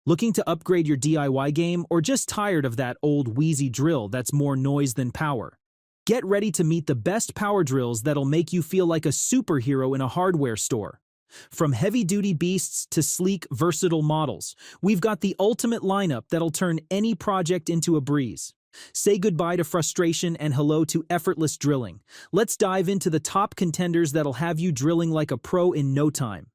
Looking to upgrade your DIY game or just tired of that old wheezy drill that's more noise than power? Get ready to meet the best power drills that'll make you feel like a superhero in a hardware store. From heavy-duty beasts to sleek, versatile models, we've got the ultimate lineup that'll turn any project into a breeze. Say goodbye to frustration and hello to effortless drilling. Let's dive into the top contenders that'll have you drilling like a pro in no time.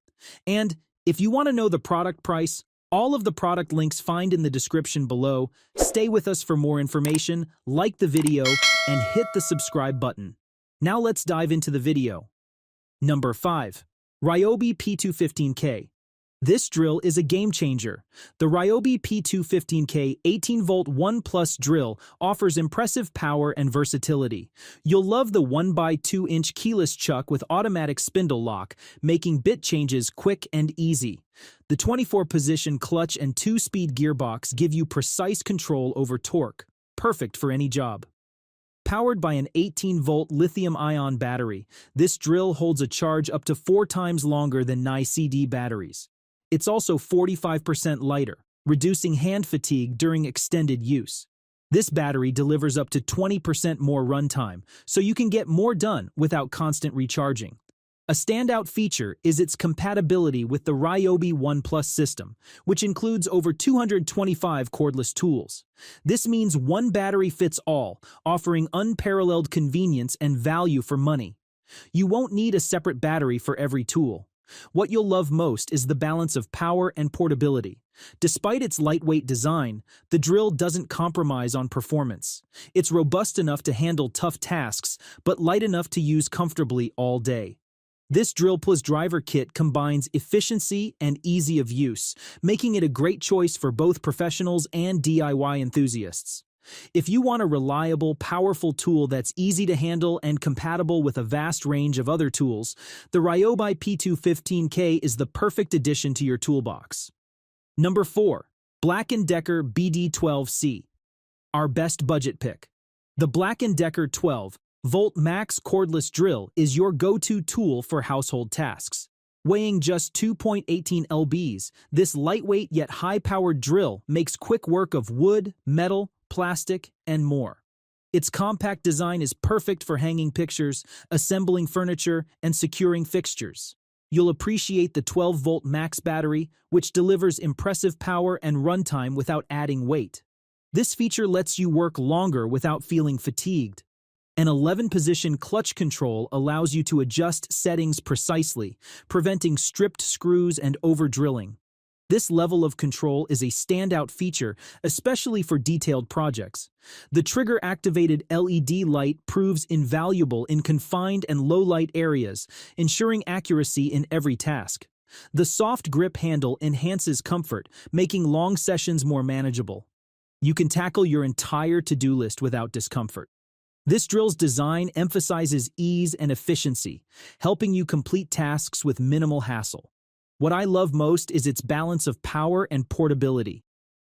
And if you want to know the product price, all of the product links find in the description below. Stay with us for more information, like the video, and hit the subscribe button. Now let's dive into the video. Number 5. Ryobi P215K. This drill is a game changer. The Ryobi P215K 18-volt 1+ drill offers impressive power and versatility. You'll love the 1x2-inch keyless chuck with automatic spindle lock, making bit changes quick and easy. The 24-position clutch and 2-speed gearbox give you precise control over torque, perfect for any job. Powered by an 18-volt lithium-ion battery, this drill holds a charge up to 4 times longer than Ni-CD batteries. It's also 45% lighter, reducing hand fatigue during extended use. This battery delivers up to 20% more runtime, so you can get more done without constant recharging. A standout feature is its compatibility with the Ryobi ONE+ system, which includes over 225 cordless tools. This means one battery fits all, offering unparalleled convenience and value for money. You won't need a separate battery for every tool. What you'll love most is the balance of power and portability. Despite its lightweight design, the drill doesn't compromise on performance. It's robust enough to handle tough tasks, but light enough to use comfortably all day. This Drill Plus driver kit combines efficiency and ease of use, making it a great choice for both professionals and DIY enthusiasts. If you want a reliable, powerful tool that's easy to handle and compatible with a vast range of other tools, the Ryobi P215K is the perfect addition to your toolbox. Number 4. BLACK&DECKER BD12C. Our best budget pick. The BLACK&DECKER 12-volt max cordless drill is your go-to tool for household tasks. Weighing just 2.18 lbs, this lightweight yet high-powered drill makes quick work of wood, metal, plastic, and more. Its compact design is perfect for hanging pictures, assembling furniture, and securing fixtures. You'll appreciate the 12-volt max battery, which delivers impressive power and runtime without adding weight. This feature lets you work longer without feeling fatigued. An 11-position clutch control allows you to adjust settings precisely, preventing stripped screws and over-drilling. This level of control is a standout feature, especially for detailed projects. The trigger-activated LED light proves invaluable in confined and low-light areas, ensuring accuracy in every task. The soft grip handle enhances comfort, making long sessions more manageable. You can tackle your entire to-do list without discomfort. This drill's design emphasizes ease and efficiency, helping you complete tasks with minimal hassle. What I love most is its balance of power and portability.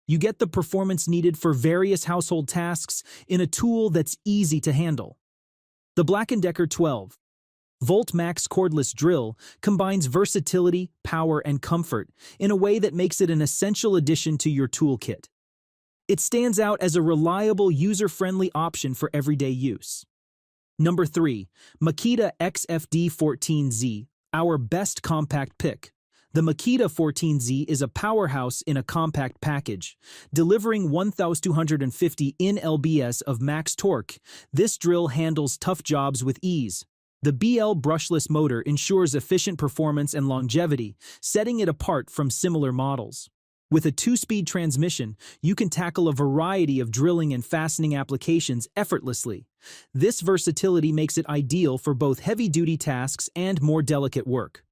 You get the performance needed for various household tasks in a tool that's easy to handle. The BLACK&DECKER 12-volt max cordless drill combines versatility, power, and comfort in a way that makes it an essential addition to your toolkit. It stands out as a reliable, user-friendly option for everyday use. Number 3. Makita XFD14Z, our best compact pick. The Makita 14Z is a powerhouse in a compact package. Delivering 1,250 Nlbs of max torque, this drill handles tough jobs with ease. The BL brushless motor ensures efficient performance and longevity, setting it apart from similar models. With a 2-speed transmission, you can tackle a variety of drilling and fastening applications effortlessly. This versatility makes it ideal for both heavy-duty tasks and more delicate work.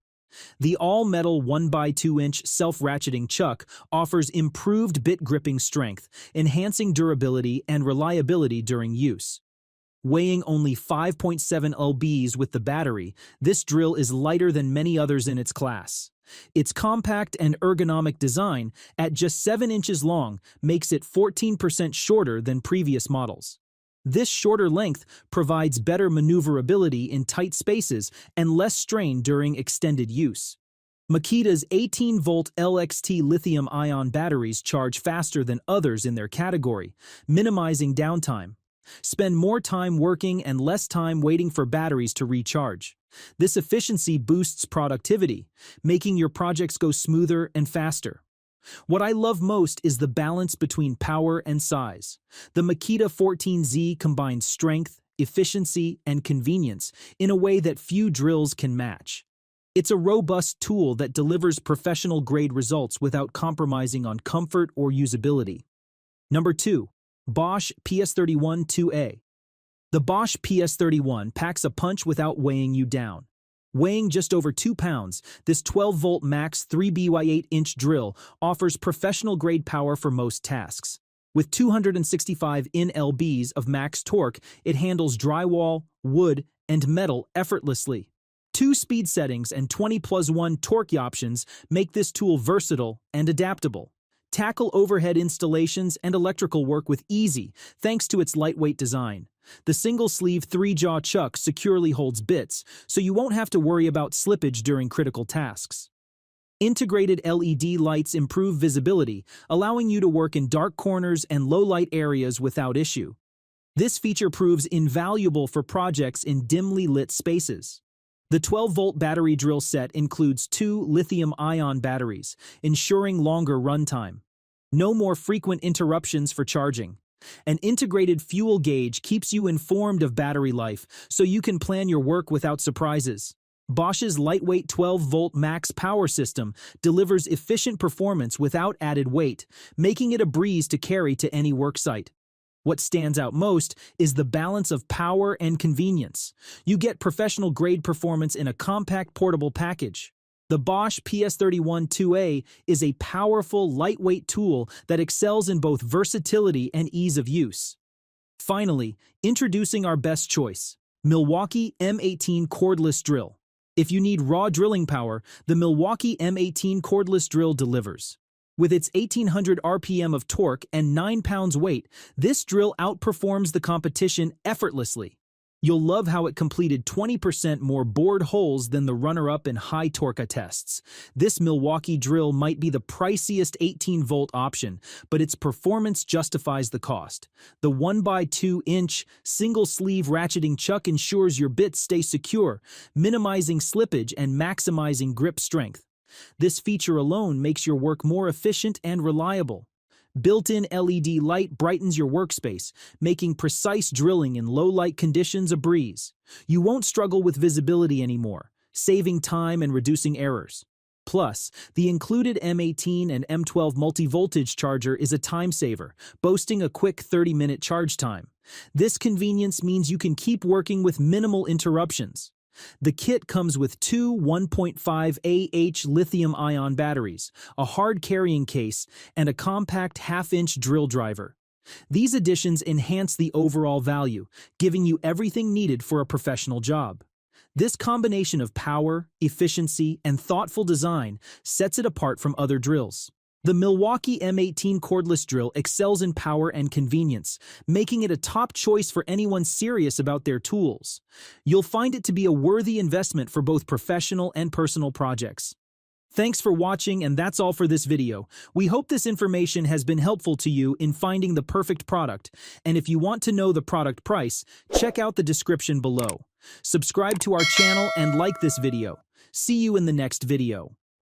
The all-metal 1x2-inch self-ratcheting chuck offers improved bit gripping strength, enhancing durability and reliability during use. Weighing only 5.7 lbs with the battery, this drill is lighter than many others in its class. Its compact and ergonomic design, at just 7 inches long, makes it 14% shorter than previous models. This shorter length provides better maneuverability in tight spaces and less strain during extended use. Makita's 18-volt LXT lithium-ion batteries charge faster than others in their category, minimizing downtime. Spend more time working and less time waiting for batteries to recharge. This efficiency boosts productivity, making your projects go smoother and faster. What I love most is the balance between power and size. The Makita 14Z combines strength, efficiency, and convenience in a way that few drills can match. It's a robust tool that delivers professional-grade results without compromising on comfort or usability. Number 2. Bosch PS31-2A. The Bosch PS31 packs a punch without weighing you down. Weighing just over 2 pounds, this 12-volt max 3by8-inch drill offers professional-grade power for most tasks. With 265 Nm of max torque, it handles drywall, wood, and metal effortlessly. 2 speed settings and 20+1 torque options make this tool versatile and adaptable. Tackle overhead installations and electrical work with ease thanks to its lightweight design. The single-sleeve 3-jaw chuck securely holds bits, so you won't have to worry about slippage during critical tasks. Integrated LED lights improve visibility, allowing you to work in dark corners and low-light areas without issue. This feature proves invaluable for projects in dimly lit spaces. The 12-volt battery drill set includes 2 lithium-ion batteries, ensuring longer runtime. No more frequent interruptions for charging. An integrated fuel gauge keeps you informed of battery life, so you can plan your work without surprises. Bosch's lightweight 12-volt max power system delivers efficient performance without added weight, making it a breeze to carry to any worksite. What stands out most is the balance of power and convenience. You get professional-grade performance in a compact portable package. The Bosch PS31-2A is a powerful, lightweight tool that excels in both versatility and ease of use. Finally, introducing our best choice, Milwaukee M18 Cordless Drill. If you need raw drilling power, the Milwaukee M18 Cordless Drill delivers. With its 1,800 RPM of torque and 9 pounds weight, this drill outperforms the competition effortlessly. You'll love how it completed 20% more bored holes than the runner-up in high torque tests. This Milwaukee drill might be the priciest 18-volt option, but its performance justifies the cost. The 1x2-inch single-sleeve ratcheting chuck ensures your bits stay secure, minimizing slippage and maximizing grip strength. This feature alone makes your work more efficient and reliable. Built-in LED light brightens your workspace, making precise drilling in low-light conditions a breeze. You won't struggle with visibility anymore, saving time and reducing errors. Plus, the included M18 and M12 multi-voltage charger is a time saver, boasting a quick 30-minute charge time. This convenience means you can keep working with minimal interruptions. The kit comes with 2 1.5 Ah lithium-ion batteries, a hard carrying case, and a compact half-inch drill driver. These additions enhance the overall value, giving you everything needed for a professional job. This combination of power, efficiency, and thoughtful design sets it apart from other drills. The Milwaukee M18 cordless drill excels in power and convenience, making it a top choice for anyone serious about their tools. You'll find it to be a worthy investment for both professional and personal projects. Thanks for watching, and that's all for this video. We hope this information has been helpful to you in finding the perfect product, and if you want to know the product price, check out the description below. Subscribe to our channel and like this video. See you in the next video.